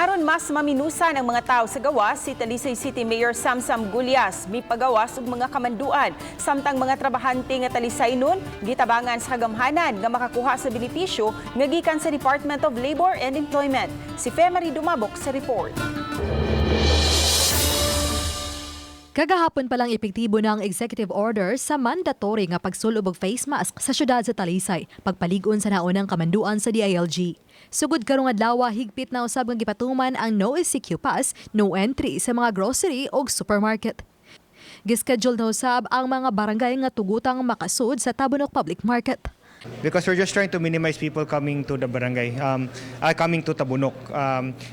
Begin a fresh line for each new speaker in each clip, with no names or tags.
Aron mas maminusan ang mga tao sa gawas, si Talisay City Mayor Samsam Gulyas may pagawas ug mga kamanduan. Samtang mga trabahante nga Talisay nun, gitabangan sa kagamhanan nga makakuha sa benepisyo nga gikan sa Department of Labor and Employment. Si Femari Dumabok sa report.
Kagahapon palang epektibo na ang executive order sa mandatory nga pagsulob og face mask sa syudad sa Talisay, pagpaligon sa naunang kamanduan sa DILG. Sugod karong adlaw, higpit na usab nga gipatuman ang no ECQ pass, no entry sa mga grocery o supermarket. Gischedule na usab ang mga barangay nga tugutang makasud sa Tabunok Public Market.
Because we're just trying to minimize people coming to the barangay, coming to Tabunok.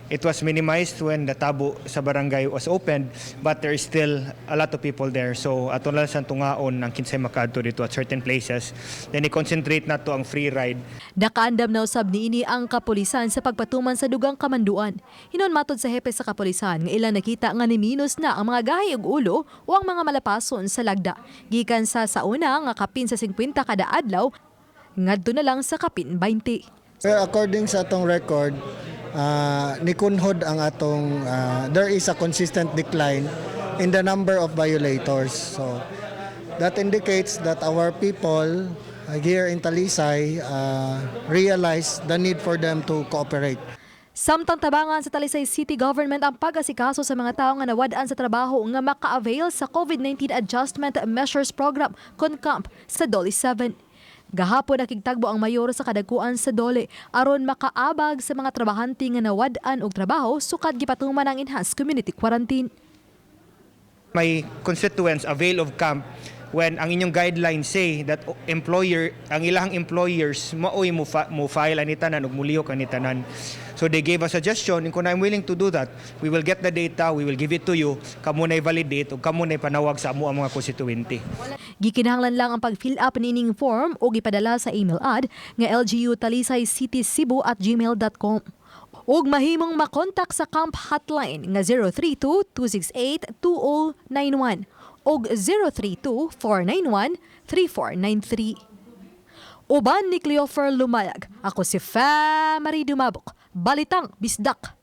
It was minimized when the Tabo sa barangay was opened, but there is still a lot of people there. So aton lang sa tungaon ang kinsay makadto dito at certain places. Then i-concentrate na to ang free ride.
Nakaandam na usab niini ang kapulisan sa pagpatuman sa dugang kamanduan. Hinon matod sa hepe sa kapulisan nga ilang nakita nga niminos na ang mga gahi ug ulo o ang mga malapason sa lagda. Gikan sa sauna nga kapin sa 50 kada adlaw, ngadto na lang sa kapin 20.
According sa atong record, nikunhod ang atong there is a consistent decline in the number of violators. So that indicates that our people here in Talisay realize the need for them to cooperate.
Samtang tabangan sa Talisay City Government ang pag-asikaso sa mga tao nga nawad-an sa trabaho nga maka-avail sa COVID-19 Adjustment Measures Program CONCAMP sa Dole 7. Gahapon nakigtagbo ang mayor sa kadagkuan sa Dole aron makaabag sa mga trabahante nga nawad-an og trabaho sukad gipatuman ang enhanced community quarantine.
My constituents avail of camp when ang inyong guidelines say that ang ilang employers maoy mo file ani tanan ug mulihok ani tanan. So they gave a suggestion, and kung I'm willing to do that, we will get the data, we will give it to you, kamo nay validate ug kamo nay panawag sa amo ang mga constituente.
Gikinahanglan lang ang pag-fill up nining form o gipadala sa email ad nga lgu.talisaycitycebu@gmail.com. Ug mahimong makontak sa camp hotline nga 032-268-2091 ug 032-491-3493. Uban ni Cleofer Lumayag, ako si Femari Dumabok, Balitang Bisdak.